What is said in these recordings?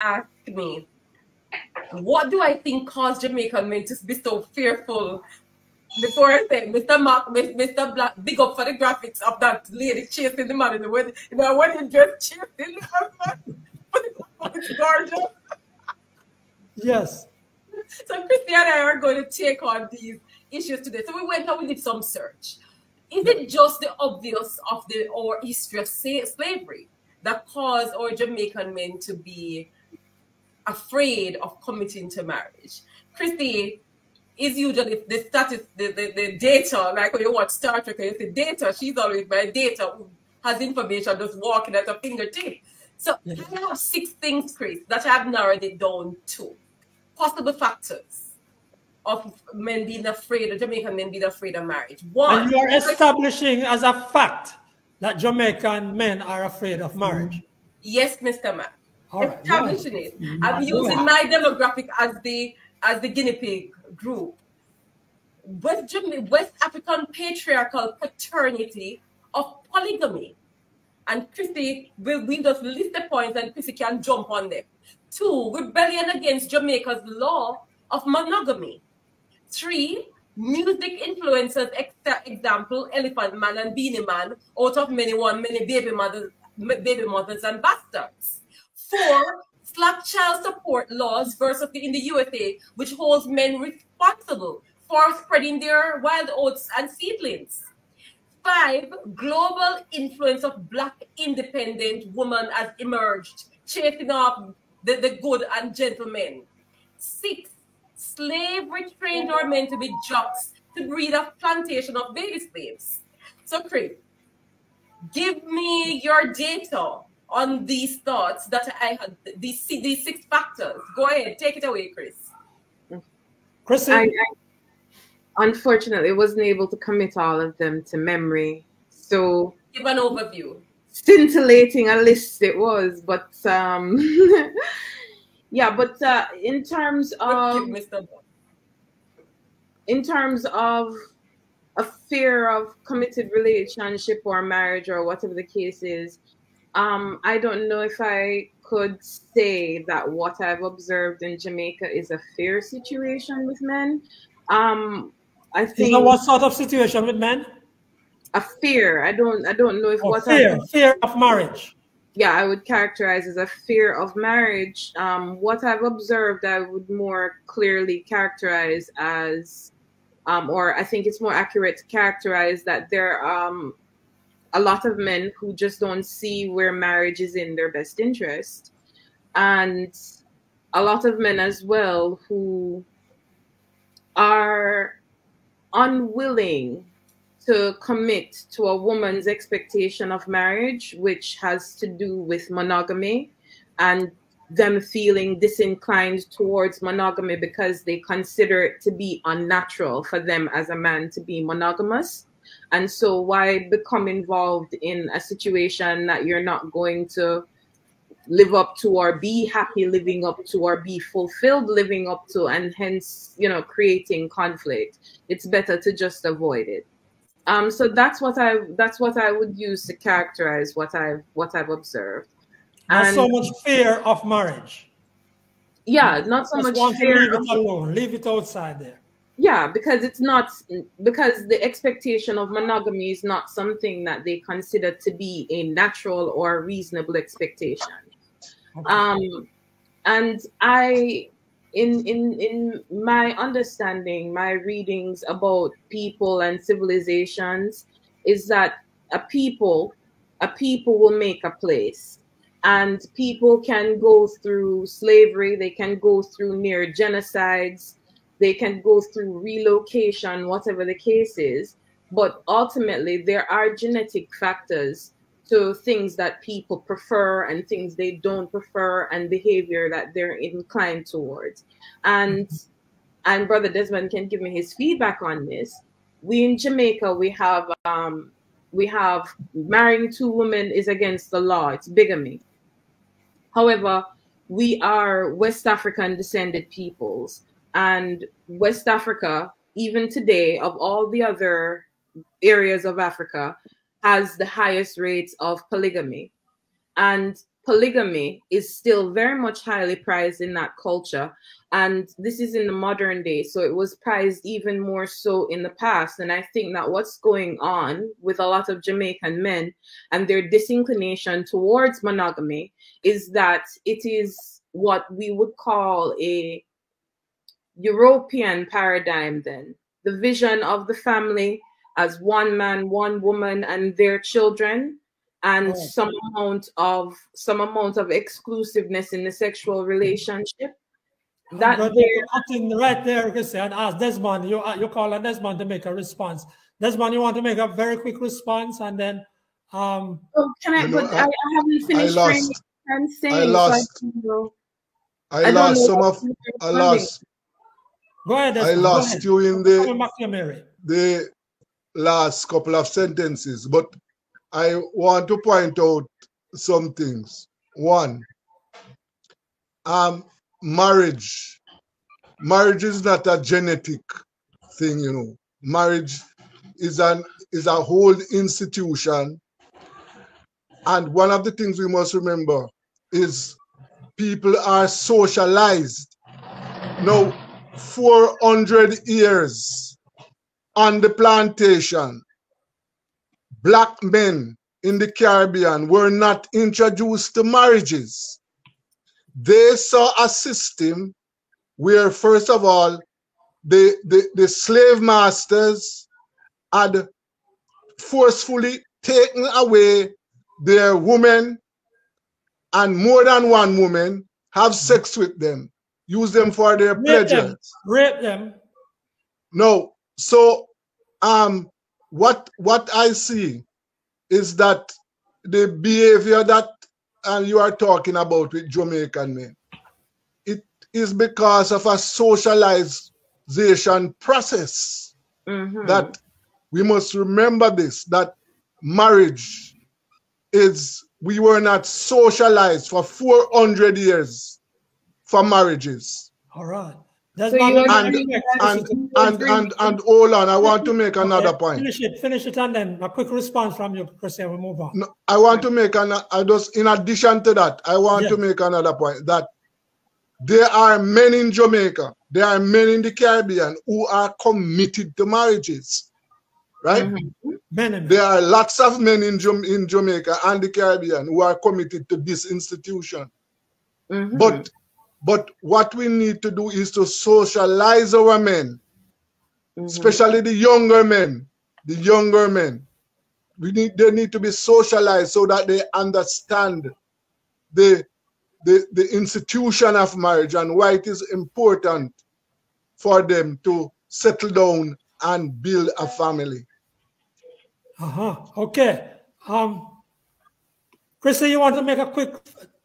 ask me, what do I think caused Jamaican men to be so fearful? Before I say, Mr. Mark, Mr. Black, big up for the graphics of that lady chasing the man in the wedding. You know, when he just chasing the husband, it's gorgeous. Yes. So Christy and I are going to take on these issues today. So we went and we did some search. Is it just the obvious of our history of slavery that caused our Jamaican men to be afraid of committing to marriage? Christy is usually the status, the data, like when you watch Star Trek and you see data, she's always my data who has information just walking at her fingertip. So I have 6 things, Chris, that I have narrowed it down to. Possible factors of men being afraid, of Jamaican men being afraid of marriage. One, and you are establishing as a fact that Jamaican men are afraid of marriage. Yes, Mr. Matt. Right, establishing it. I'm using my demographic as the guinea pig group. West African patriarchal paternity of polygamy. And Christy will just list the points and Christy can jump on them. 2, rebellion against Jamaica's law of monogamy. 3, music influences, example, Elephant Man and Beanie Man, out of many baby mothers and bastards. 4, slap child support laws versus in the USA, which holds men responsible for spreading their wild oats and seedlings. 5, global influence of Black independent woman has emerged, chasing off the good and gentlemen. 6, slavery trained our men to be jocks to breed a plantation of baby slaves. So, Chris, give me your data on these thoughts that I had, these 6 factors. Go ahead, take it away, Chris. Chris, I unfortunately wasn't able to commit all of them to memory. So give an overview. Scintillating a list it was, but yeah, but in terms of a fear of committed relationship or marriage or whatever the case is, I don't know if I could say that what I've observed in Jamaica is a fair situation with men. I think. You know what sort of situation with men? A fear. I don't know if what fear of marriage. Yeah, I would characterize as a fear of marriage. What I've observed, I would more clearly characterize as, or I think it's more accurate to characterize that there are a lot of men who just don't see where marriage is in their best interest, and a lot of men as well who are unwilling to commit to a woman's expectation of marriage, which has to do with monogamy, and them feeling disinclined towards monogamy because they consider it to be unnatural for them as a man to be monogamous. And so why become involved in a situation that you're not going to live up to, or be happy living up to, or be fulfilled living up to, and hence, you know, creating conflict? It's better to just avoid it. So that's what I would use to characterize what I've observed. Not so much fear of marriage. Yeah, not so much fear. Leave it alone. Leave it outside there. Yeah, because the expectation of monogamy is not something that they consider to be a natural or reasonable expectation. Okay. And in my understanding, my readings about people and civilizations is that a people will make a place, and people can go through slavery, they can go through near genocides, they can go through relocation, whatever the case is, but ultimately there are genetic factors to things that people prefer and things they don't prefer, and behavior that they're inclined towards. And Brother Desmond can give me his feedback on this. We in Jamaica, we have marrying 2 women is against the law. It's bigamy. However, we are West African descended peoples, and West Africa, even today, of all the other areas of Africa, has the highest rates of polygamy. And polygamy is still very much highly prized in that culture. And this is in the modern day. So it was prized even more so in the past. And I think that what's going on with a lot of Jamaican men and their disinclination towards monogamy is that it is what we would call a European paradigm then. The vision of the family as one man, one woman, and their children, and some amount of exclusiveness in the sexual relationship. That right there, and ask Desmond. You call on Desmond to make a response. Desmond, you want to make a very quick response, and then. Oh, can I? But I haven't finished. I lost. I lost some of. I lost. Go ahead. Desmond. I lost you in the last couple of sentences, but I want to point out some things. One, marriage is not a genetic thing, you know. Marriage is a whole institution, and one of the things we must remember is people are socialized. Now, 400 years on the plantation, black men in the Caribbean were not introduced to marriages. They saw a system where, first of all, the slave masters had forcefully taken away their women, and more than one woman have sex with them, use them for their pleasures. Rape them. No. So what I see is that the behavior that you are talking about with Jamaican men, it is because of a socialization process. That we must remember this, that marriage is, we were not socialized for 400 years for marriages. All right. And hold on, I want to make another point. Finish it, and then a quick response from you, Chris, and we move on. No, I want to make in addition to that, I want to make another point, that there are men in Jamaica, there are men in the Caribbean who are committed to marriages, right? There are lots of men in Jamaica and the Caribbean who are committed to this institution. But what we need to do is to socialize our men, especially the younger men. The younger men, they need to be socialized so that they understand the institution of marriage and why it is important for them to settle down and build a family. Okay. Chrissy, you want to make a quick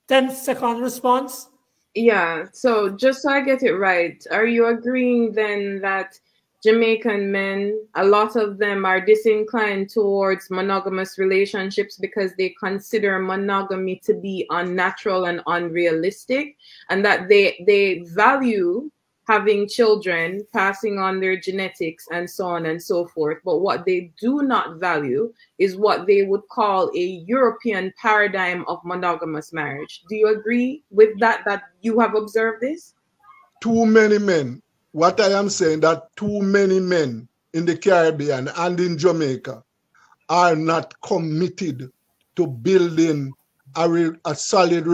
10-second response? Yeah, so just so I get it right, are you agreeing then that Jamaican men, a lot of them are disinclined towards monogamous relationships because they consider monogamy to be unnatural and unrealistic, and that they value having children, passing on their genetics, and so on and so forth. But what they do not value is what they would call a European paradigm of monogamous marriage. Do you agree with that you have observed this? Too many men. What I am saying, that too many men in the Caribbean and in Jamaica are not committed to building a solid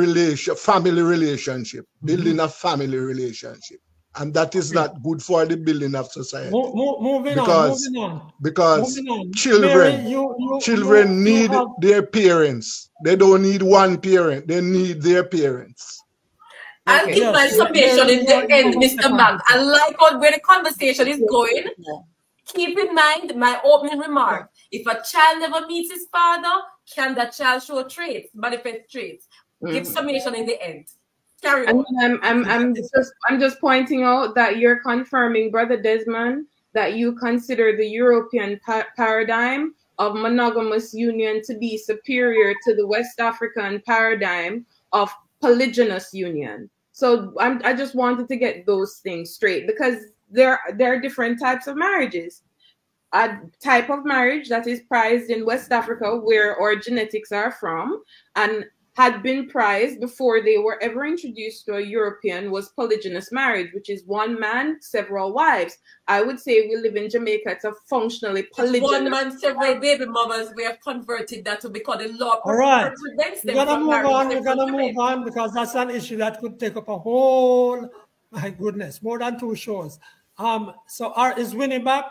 family relationship, building a family relationship. And that is not good for the building of society. Moving on. Because children need their parents. They don't need one parent. They need their parents. I'll give my submission in the end, Mr. Mack. I like where the conversation is going. Keep in mind my opening remark. If a child never meets his father, can that child show traits, manifest traits? Give summation in the end. Carry on. I'm just pointing out that you're confirming, Brother Desmond, that you consider the European paradigm of monogamous union to be superior to the West African paradigm of polygynous union. So I just wanted to get those things straight, because there are different types of marriages. A type of marriage that is prized in West Africa, where our genetics are from, and had been prized before they were ever introduced to a European was polygynous marriage, which is one man, several wives. I would say we live in Jamaica, it's a functionally polygynous. One man, several baby mothers, we have converted that to because the law All right. prevents them We're gonna from move marrying on. We're several gonna women. move on because that's an issue that could take up a whole, my goodness, more than 2 shows. So is Winnie back?